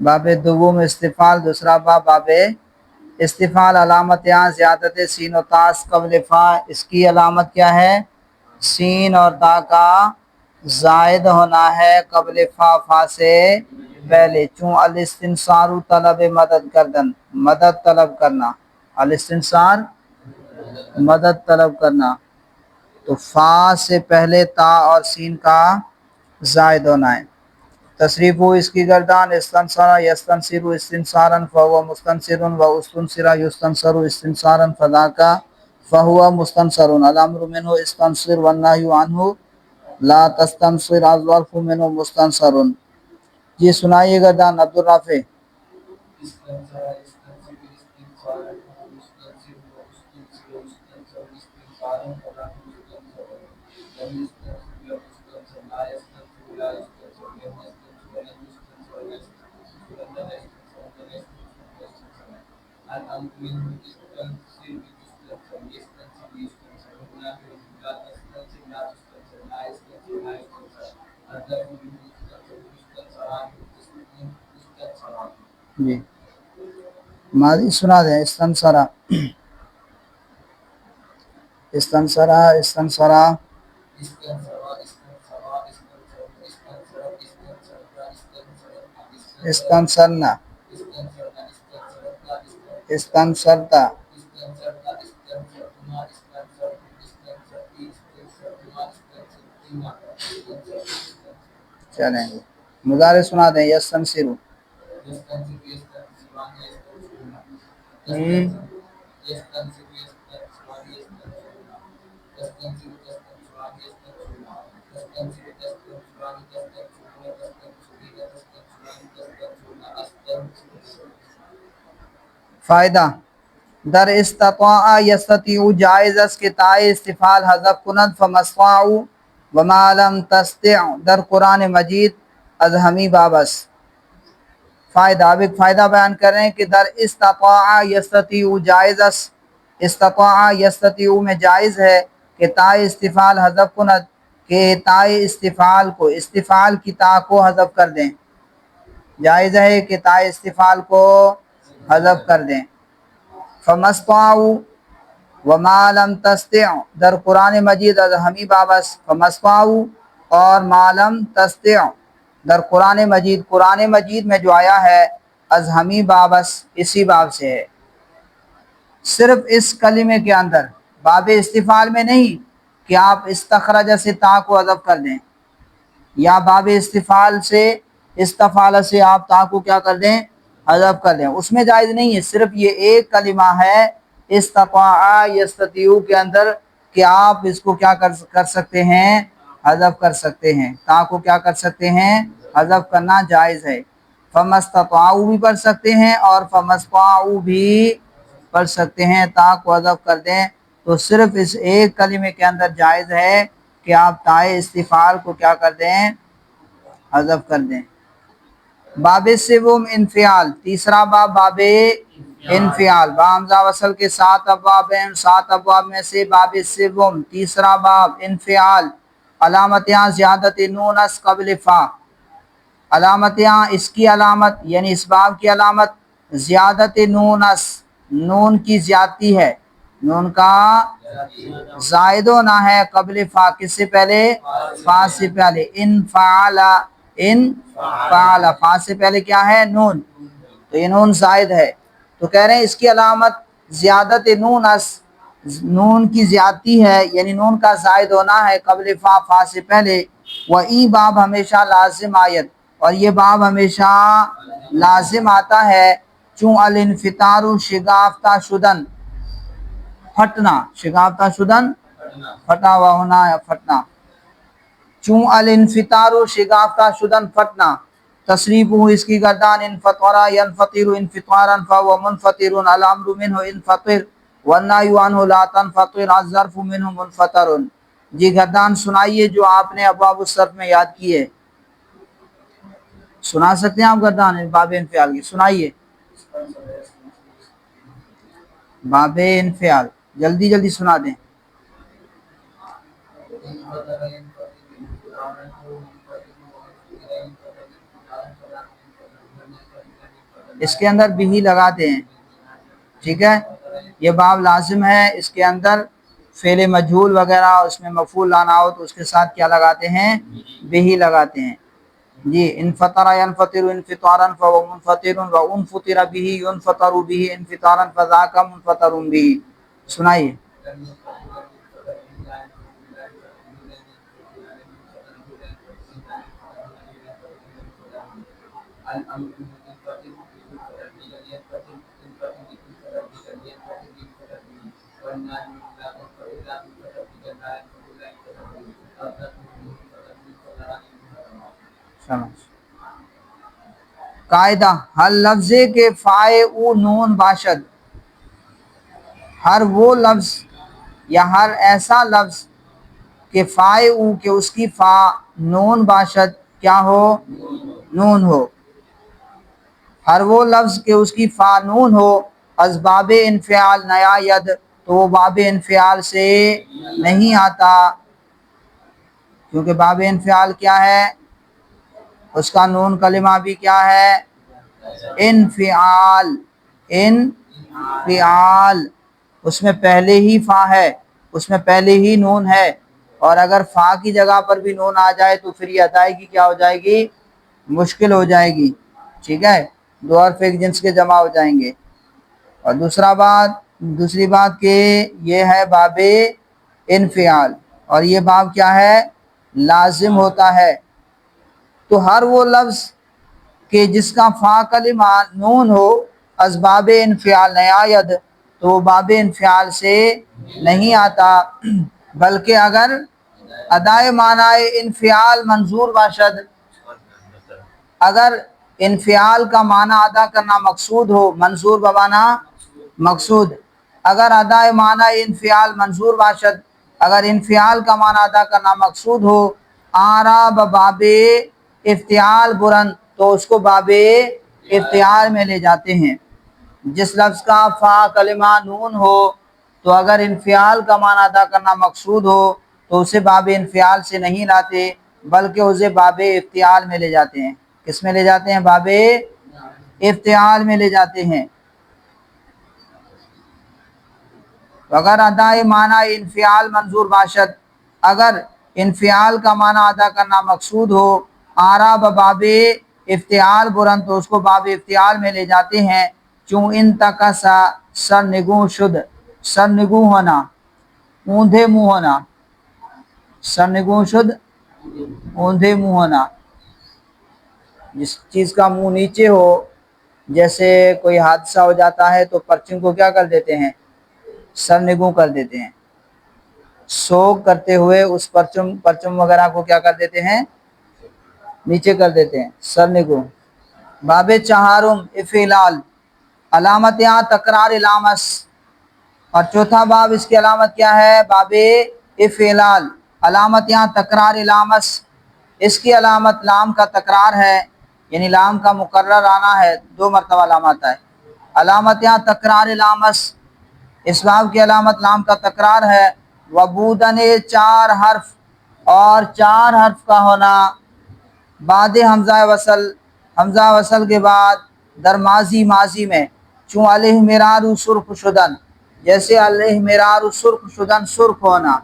باب دوم استفال، دوسرا باب باب استفال، علامت یہاں زیادت سین و تاس قبل فا، اس کی علامت کیا ہے؟ سین اور تا کا زائد ہونا ہے قبل فا، فا سے پہلے، چون الاستنصار طلب مدد کردن، مدد طلب کرنا، الاستنصار مدد طلب کرنا، تو فا سے پہلے تا اور سین کا زائد ہونا ہے۔ تصریف ہو اس کی گردان، استنصرا یستنصر استنصارا فهو مستنصر و استنصر یستنصر استنصارا فذاك فهو مستنصر، الامر منه استنصر والنهي عنه لا تستنصر، الظرف منه مستنصر۔ یہ سنائیے گردان عبدالرافع۔ جی ماضی سنا دیں، استنصرا استنصرا استنصرا استنصرنا استنصرتا، چلیں گے مضارع سنا دیں، یستنصرو فائدہ در استطاع یستطیع جائز است کہ تائے استفال حذف کند فمستطاع وما لم تستطع در قرآن مجید از ہمی بابس۔ فائدہ، اب ایک فائدہ بیان کر رہے ہیں کہ در استطاع یستطیع جائز است، استطاع یستطیع میں جائز ہے کہ تائے استفال حذف کند، کہ تائے استفال کو، استفال کی تا کو حذف کر دیں، جائز ہے کہ تائے استفال کو حذف کر دیں۔ فمستطاعوا وما لم تستطع در قرآن مجید از ہمی بابس، فمستطاعوا اور ما لم تستطع در قرآن مجید، قرآن مجید میں جو آیا ہے از ہمی بابس اسی باب سے ہے، صرف اس کلمے کے اندر، باب استفال میں نہیں کہ آپ استخرج سے تا کو حذف کر دیں، یا باب استفال سے استفال سے آپ تا کو کیا کر دیں؟ حذف کر دیں، اس میں جائز نہیں ہے، صرف یہ ایک کلمہ ہے استطاع یستطیع کے اندر کہ آپ اس کو کیا کر سکتے ہیں؟ حذف کر سکتے ہیں، تا کو کیا کر سکتے ہیں؟ حذف کرنا جائز ہے۔ فمستطاعوا بھی پڑھ سکتے ہیں اور فمستطاعوا بھی پڑھ سکتے ہیں، تا کو حذف کر دیں، تو صرف اس ایک کلمے کے اندر جائز ہے کہ آپ تائے استفال کو کیا کر دیں؟ حذف کر دیں۔ باب سوم انفعال، تیسرا باب باب انفعال، با حمزہ وصل کے 7 ابواب ہیں، 7 ابواب میں سے باب سوم تیسرا باب انفعال، علامت یہاں زیادت نون اس قبل فا، علامت یہاں اس کی علامت یعنی اس باب کی علامت زیادت نون اس، نون کی زیادتی ہے، نون کا زائد ہونا ہے قبل فا، کس سے پہلے؟ فا سے پہلے، ان فعل، ان فعل، فا سے پہلے کیا ہے؟ نون، تو یہ نون زائد ہے، تو کہہ رہے ہیں اس کی علامت زیادت نون اس، نون کی زیادتی ہے یعنی نون کا زائد ہونا ہے قبل فا، فا سے پہلے، و ای باب ہمیشہ لازم آیت، اور یہ باب ہمیشہ لازم آتا ہے، چون الانفطار شگافتہ شدن، پھٹنا، شگافتہ شدن پھٹا ہوا ہونا یا پھٹنا، چون الانفطار شگافتہ شدن پھٹنا، تصریف ہو اس کی گردان انفطرا ینفطر انفطارا فهو منفطر، الامر منه انفطر والنهی عنه لا تنفطر، الظرف منه منفطر۔ جی گردان سنائیے جو آپ نے ابواب الصرف میں یاد کی ہے، سنا سکتے ہیں آپ گردان باب انفعال کی؟ سنائیے باب انفعال، جلدی جلدی سنا دیں۔ اس کے اندر بھی لگاتے ہیں، ٹھیک ہے، یہ باب لازم ہے، اس کے اندر فعل مجہول وغیرہ اس میں مفعول لانا ہو تو اس کے ساتھ کیا لگاتے ہیں، بھی لگاتے ہیں جی۔ انفطر ينفطر انفطارا فهو منفطر وانفطر به ينفطر به انفطارا فذاك منفطر به۔ سنائیے۔ قاعدہ، ہر لفظ کے فائے او نون باشد، ہر وہ لفظ یا ہر ایسا لفظ کہ فائے او کہ اس کی فا نون باشد کیا ہو، نون ہو، ہر وہ لفظ کہ اس کی فا نون ہو، از باب انفعال نیا ید، تو وہ باب انفعال سے نہیں آتا، کیونکہ باب انفعال کیا ہے، اس کا نون کلمہ بھی کیا ہے، انفعال، انفعال، اس میں پہلے ہی فا ہے، اس میں پہلے ہی نون ہے، اور اگر فا کی جگہ پر بھی نون آ جائے تو پھر یہ ادائیگی کیا ہو جائے گی، مشکل ہو جائے گی، ٹھیک ہے، دو حرف ایک جنس کے جمع ہو جائیں گے۔ اور دوسری بات کہ یہ ہے باب انفعال، اور یہ باب کیا ہے، لازم ہوتا ہے، تو ہر وہ لفظ کہ جس کا فا کلمہ نون ہو، اسباب انفعال نیا ید، تو وہ باب انفعال سے نہیں آتا، بلکہ اگر ادائے معنی انفعال منظور باشد، اگر انفعال کا معنی ادا کرنا مقصود ہو، منظور بمانا مقصود، اگر ادائے معنی انفعال منظور باشد، اگر انفعال کا معنی ادا کرنا مقصود ہو، آرا باب افتعال برن، تو اس کو باب افتعال میں لے جاتے ہیں۔ جس لفظ کا فا کلمہ نون ہو تو اگر انفعال کا معنی ادا کرنا مقصود ہو تو اسے باب انفعال سے نہیں لاتے، بلکہ اسے باب افتعال میں لے جاتے ہیں۔ کس میں لے جاتے ہیں، باب افتعال میں لے جاتے ہیں۔ اگر ادائے معنی انفعال منظور باشد، اگر انفعال کا معنی ادا کرنا مقصود ہو، آرا باب افتعال برن، تو اس کو باب افتعال میں لے جاتے ہیں، چون ان تکسا سرنگوں شد، سرنگوں ہونا، اوندھے منہ ہونا، سرنگوں شد، اوندھے منہ ہونا، جس چیز کا منہ نیچے ہو، جیسے کوئی حادثہ ہو جاتا ہے تو پرچم کو کیا کر دیتے ہیں، سرنگوں کر دیتے ہیں، سوگ کرتے ہوئے اس پرچم وغیرہ کو کیا کر دیتے ہیں، نیچے کر دیتے ہیں، سرنگوں۔ باب چہارم افعلال، علامت یہاں تکرار لامس، اور چوتھا باب اس کی علامت کیا ہے، باب افعلال، علامت یہاں تکرار لامس، اس کی علامت لام کا تکرار ہے، یعنی لام کا مکرر آنا ہے، 2 مرتبہ لام آتا ہے، علامت یہاں تکرار لامس، اس باب کی علامت لام کا تکرار ہے، وبودن 4 حرف، اور 4 حرف کا ہونا، بعد حمزہ وصل، حمزہ وصل کے بعد در ماضی میں، چون علیہ مرار سرخ شدن، جیسے علیہ مرار سرخ شدن، سرخ ہونا،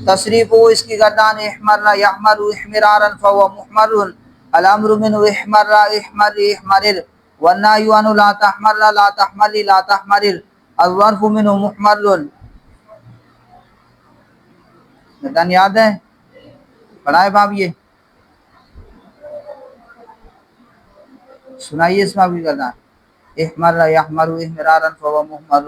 تصریف ہو اس کی گردان احمر یحمر احمرارا فهو محمر، الامر من احمر احمر احمرر، والنهی عن لا تحمر لا تحمر لا تحمرر، الظرف من محمر، متن یاد ہے، پڑھائے باب، یہ سنائیے اس باب کی گردان، احمر یحمر احمرارا فهو محمر،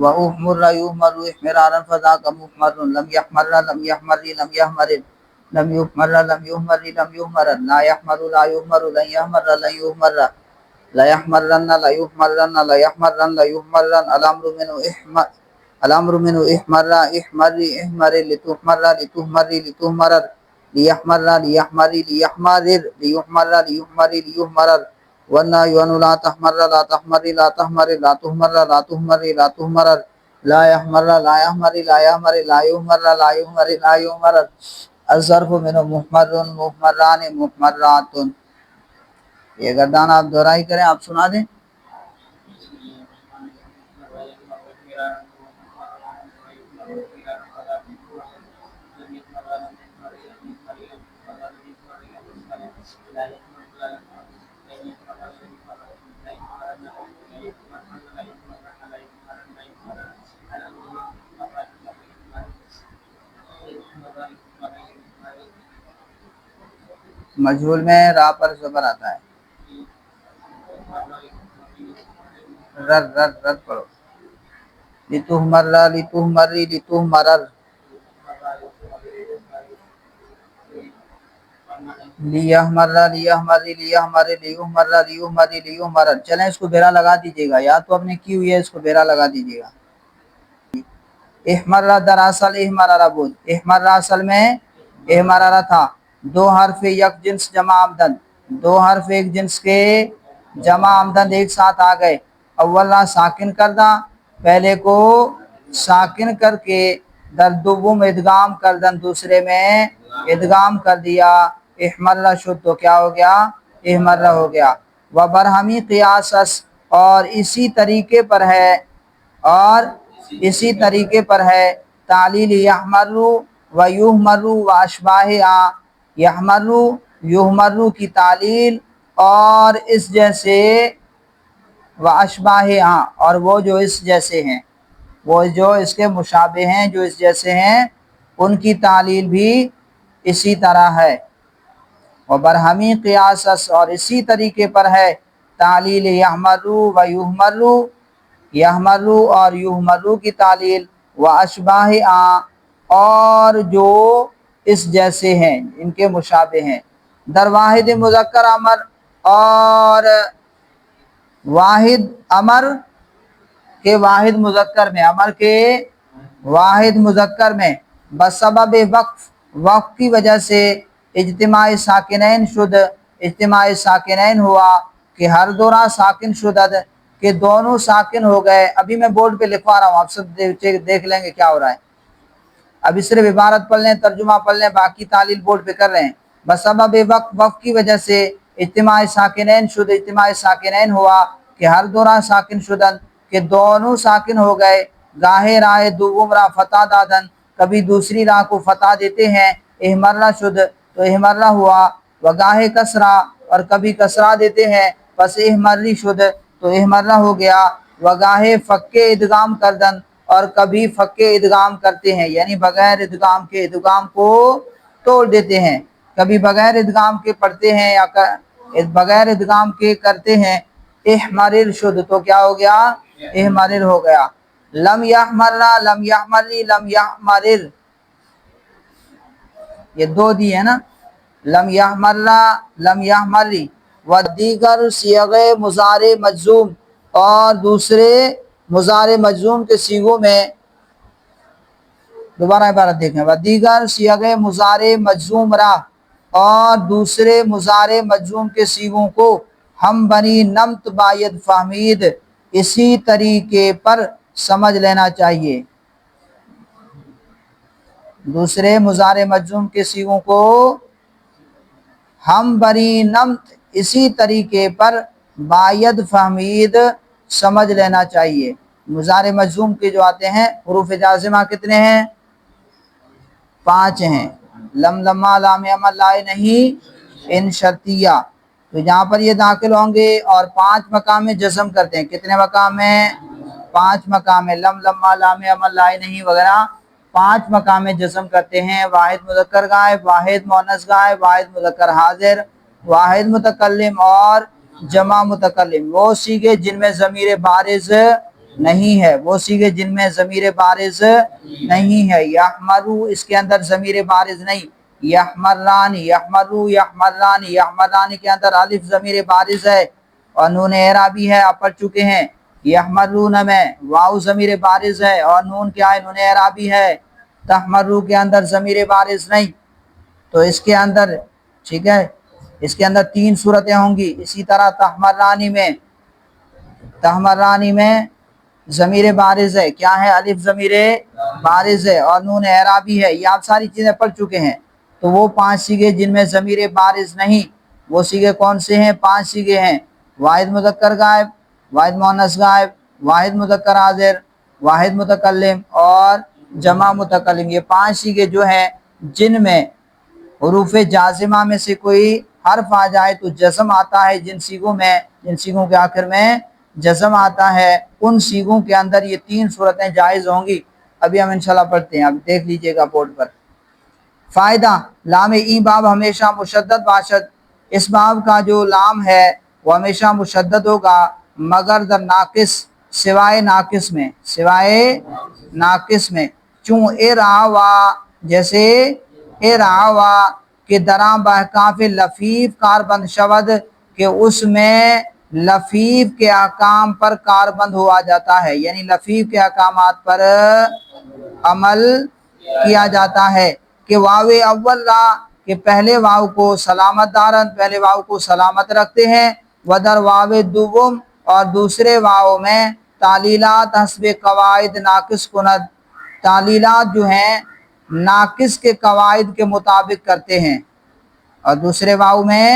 وَأُحْمُرَّ يُحْمَرُ إِحْمِرَارًا فَذَاكَ مُحْمَرٌ، لم يحمر لم يحمر لم يحمر، لم يحمر لم يحمر لم يحمر، لا يحمر لا يحمر لن يحمر لن يحمر، لا يحمرن لا يحمرن لا يحمرن لا يحمرن، الامر منه احمر احمر احمر لتحمر لتحمر لتحمرر، ليحمر ليحمر ليحمرر ليحمر ليحمر ليحمرر، والنهي عن لا تحمر لا تحمر لا تحمر لا تحمر لا تحمر لا تحمرر، لا يحمر لا يحمر لا يحمر لا يحمر لا يحمر لا يحمرر، الظرف منه محمر محمران محمرات۔ یہ گردان آپ دہرائی کریں، آپ سنا دیں. مجہول میں را پر زبر آتا ہے. رر رر رر پڑھو. لتہمرا لتہمری لتہمرر. لیہمرا لیہمری لیہمری لیہمرا لیہمری لیہمرر. چلیں اس کو بیرا لگا دیجیے گا، یا تو آپ نے کی ہوئی ہے، اس کو بیرا لگا دیجیے گا. احمرہ دراصل احمرارہ بود. احمرہ اصل میں احمرارہ تھا. دو حرف یک جنس جمع آمدن، دو حرف ایک جنس کے جمع آمدن ایک ساتھ آ گئے. اولا ساکن کردہ، پہلے کو ساکن کر کے در دوم ادغام کردن، دوسرے میں ادغام کر دیا. احمرہ شد تو کیا ہو گیا؟ احمرہ ہو گیا. وبرہمی قیاسس، اور اسی طریقے پر ہے، اور اسی طریقے پر ہے تعلیل یحمرو و یحمرو و اشباہ یحمرو یحمرو کی تعلیل اور اس جیسے و اشباہ اور وہ جو اس جیسے ہیں، وہ جو اس کے مشابہ ہیں، جو اس جیسے ہیں، ان کی تعلیل بھی اسی طرح ہے. وبرہمی قیاسس، اور اسی طریقے پر ہے تعلیل یحمرو و یحمرو، یحمرو اور یحمرو کی تعلیل و اشباہ اور جو اس جیسے ہیں، ان کے مشابہ ہیں. در واحد مذکر امر، اور واحد امر کے واحد مذکر میں، امر کے واحد مذکر میں بسبب وقف، وقف کی وجہ سے اجتماع ساکنین شد، اجتماع ساکنین ہوا کہ ہر دورہ ساکن شدد، کہ دونوں ساکن ہو گئے. ابھی میں بورڈ پہ لکھوا رہا ہوں، آپ سب دیکھ لیں گے کیا ہو رہا ہے. ابھی صرف عبارت پڑھ لیں، ترجمہ پڑھ لیں، باقی تعلیل بورڈ پہ کر رہے ہیں. بسبب وقف، وقف کی وجہ سے اجتماع ساکنین شد، اجتماع ساکنین ہوا کہ ہر دورہ ساکن شدن، کہ دونوں ساکن ہو گئے. گاہے رائے دوم را فتح دادن، کبھی دوسری راہ کو فتح دیتے ہیں. احمرہ شد تو احمرہ ہوا. وگاہے کسرا، اور کبھی کسرا دیتے ہیں، پس احمری شد تو احمرہ ہو گیا. وگاہے فکے ادغام کردن، اور کبھی فکے ادغام کرتے ہیں، یعنی بغیر ادغام کے ادغام کو توڑ دیتے ہیں. کبھی بغیر ادغام کے پڑھتے ہیں یا بغیر ادغام کے کرتے ہیں. احمرر شد تو کیا ہو گیا؟ احمرر ہو گیا. لم یحمرہ لم یحمری لم یحمرر، یہ دو دی ہے نا. لم یحمرہ لم یحمری. و دیگر صیغ مضارع مجزوم، اور دوسرے مضارع مجزوم کے صیغوں میں، دوبارہ عبارت دیکھیں. و دیگر صیغ مضارع مجزوم را، اور دوسرے مضارع مجزوم کے صیغوں کو ہم بنی نمت باید فہمید، اسی طریقے پر سمجھ لینا چاہیے. دوسرے مضارع مجزوم کے صیغوں کو ہم بنی نمت، اسی طریقے پر باید فہمید سمجھ لینا چاہیے. مضارع مجزوم کے جو آتے ہیں حروف جازمہ کتنے ہیں؟ 5 ہیں. لم لما لام عمل لائے نہیں ان شرطیہ، تو یہاں پر یہ داخل ہوں گے اور 5 مقام میں جزم کرتے ہیں. کتنے مقام میں؟ 5 مقام میں. لم لما لام عمل لائے نہیں وغیرہ 5 مقام میں جزم کرتے ہیں. واحد مذکر غائب، واحد مؤنث غائب، واحد مذکر حاضر، واحد متکلم اور جمع متکلم. وہ صیغے جن میں ضمیر بارز نہیں ہے، وہ صیغے جن میں ضمیر بارز نہیں ہے. یحمرو، اس کے اندر ضمیر بارز نہیں. یحمران یحمرو یحمران، یحمران کے اندر الف ضمیر بارز ہے اور نون اعرابی ہے، آپ پڑھ چکے ہیں. یحمرون میں واو ضمیر بارز ہے اور نون کیا ہے؟ نون اعرابی ہے. تحمرو کے اندر ضمیر بارز نہیں. تو اس کے اندر، ٹھیک ہے، اس کے اندر 3 صورتیں ہوں گی. اسی طرح تحمرانی میں، تحمرانی میں ضمیر بارز ہے، کیا ہے؟ الف ضمیر بارز ہے اور نون اعرابی ہے. یہ آپ ساری چیزیں پڑھ چکے ہیں. تو وہ 5 صیغے جن میں ضمیر بارز نہیں، وہ سیغے کون سے ہیں؟ 5 سیغے ہیں، واحد مذکر غائب، واحد مؤنث غائب، واحد مذکر حاضر، واحد متکلم اور جمع متکلم۔ یہ 5 سیغے جو ہیں جن میں حروف جازمہ میں سے کوئی حرف آ جائے تو جزم آتا ہے، جن سیغوں کے آخر میں جزم آتا ہے ان سیغوں کے اندر یہ 3 صورتیں جائز ہوں گی۔ ابھی ہم انشاءاللہ پڑھتے ہیں، اب دیکھ لیجئے گا بورڈ پر۔ فائدہ، لام ای باب ہمیشہ مشدد باشد، اس باب کا جو لام ہے وہ ہمیشہ مشدد ہوگا، مگر در ناقص، سوائے ناقص میں، چون ارعوا، جیسے ارعوا کہ دراں بحکاف لفیف کاربند شود، کہ اس میں لفیف کے احکام پر کاربند ہوا جاتا ہے، یعنی لفیف کے احکامات پر عمل کیا جاتا ہے۔ کہ واو اول را، کہ پہلے واو کو سلامت دارن، پہلے واو کو سلامت رکھتے ہیں، ودر واو دوم، اور دوسرے واو میں تعلیلات حسب قواعد ناقص کند، تعلیلات جو ہیں ناقص کے قواعد کے مطابق کرتے ہیں، اور دوسرے واو میں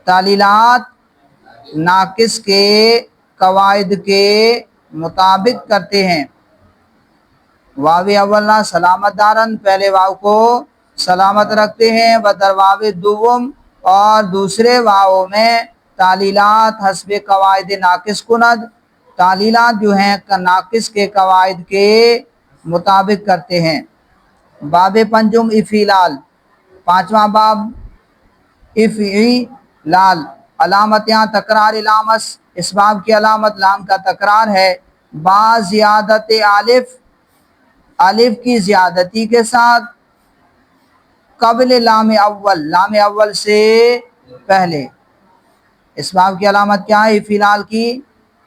تعلیلات ناقص کے قواعد کے مطابق کرتے ہیں۔ واو اول سلامت دارن، پہلے واو کو سلامت رکھتے ہیں، ودر واو دوم، اور دوسرے واو میں تعلیلات حسب قواعد ناقص کند، تعلیلات جو ہیں ناقص کے قواعد کے مطابق کرتے ہیں۔ باب پنجم افعلال، 5واں باب افعلال، علامت یہاں تکرار لامس، اس باب کی علامت لام کا تکرار ہے، با زیادت الف کی زیادتی کے ساتھ، قبل لام اول سے پہلے۔ اس باب کی علامت کیا ہے افعلال کی؟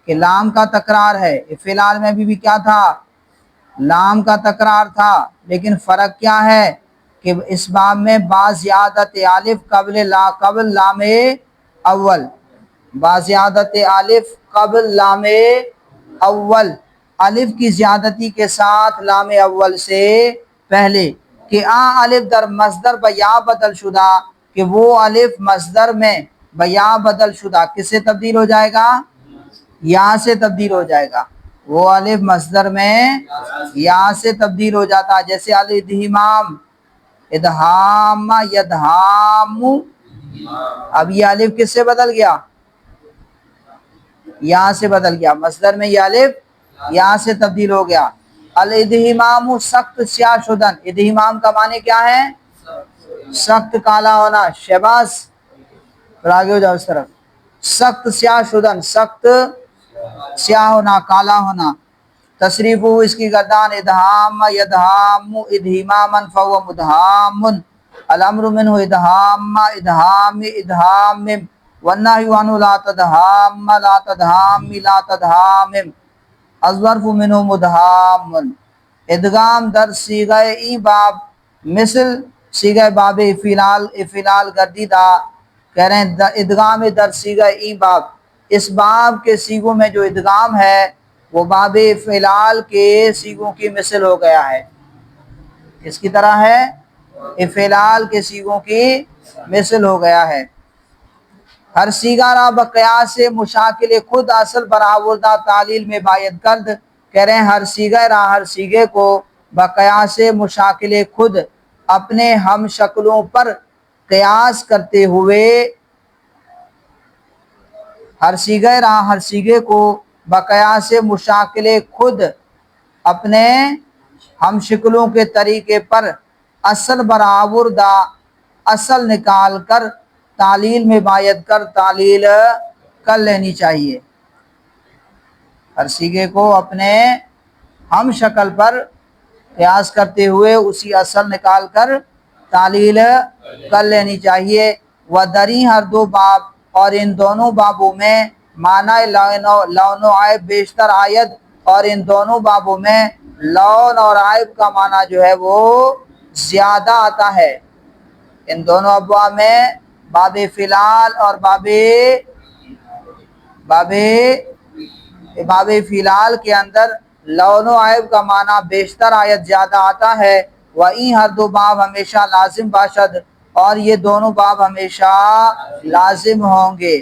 کہ لام کا تکرار ہے۔ افعلال میں بھی کیا تھا؟ لام کا تکرار تھا، لیکن فرق کیا ہے کہ اس باب میں با زیادت الف قبل لام اول، با زیادت الف قبل لام اول، الف کی زیادتی کے ساتھ لام اول سے پہلے، کہ الف در مصدر بیا بدل شدہ، کہ وہ الف مصدر میں بیا بدل شدہ کس سے تبدیل ہو جائے گا؟ یا سے تبدیل ہو جائے گا، وہ الف مصدر میں یا سے تبدیل ہو جاتا ہے، جیسے الادہمام، ادہام یدہام، اب یہ الف کس سے بدل گیا؟ یا سے بدل گیا، مصدر میں یہ الف یا سے تبدیل ہو گیا۔ الادہمام سخت سیاہ شدن، ادہمام کا معنی کیا ہے؟ سخت کالا ہونا، شہباز پھر آگے ہو جاؤ اس طرف، سخت سیاہ شدن، سخت سیاہ ہونا، کالا ہونا۔ تصریف ہو اس کی گردان، ادہام یدہام ادہماما فہو مدہام، الامر منہ ادہام ادہام، والنہی عنہ لا تدہام لا تدہام، الظرف منہ مدہام۔ ادغام در صیغہ ای باب، مثل صیغہ باب افعلال گردیدہ، کہہ رہے ہیں ادغام در صیغہ ای باب، اس باب کے صیغوں میں جو ادغام ہے وہ باب افعلال کے صیغوں کی مثل ہو گیا ہے۔ کس کی طرح ہے؟ افعلال کے صیغوں کی مثل ہو گیا ہے۔ ہر صیغہ را بقیاس مشاکل خود اصل برآوردہ تعلیل میں باید کرد، کہہ رہے ہیں ہر صیغے کو بقیاس مشاکل خود، اپنے ہم شکلوں پر قیاس کرتے ہوئے، ہر صیغے کو بقیاس مشاکل خود، اپنے ہم شکلوں کے طریقے پر اصل برآوردہ اصل نکال کر تعلیل میں باید کر تعلیل کر لینی چاہیے۔ ہر صیغے کو اپنے ہم شکل پر قیاس کرتے ہوئے اسی اصل نکال کر تعلیل کر لینی چاہیے۔ ودری ہر دو باب، اور ان دونوں بابوں میں معنی لون و عیب بیشتر آید، اور ان دونوں بابوں میں لون اور عیب کا معنی جو ہے وہ زیادہ آتا ہے۔ ان دونوں ابواب میں باب افعلال اور باب افعلال کے اندر لون و عیب کا معنی بیشتر آیت زیادہ آتا ہے۔ وہیں ہر دو باب ہمیشہ لازم باشد، اور یہ دونوں باب ہمیشہ لازم ہوں گے.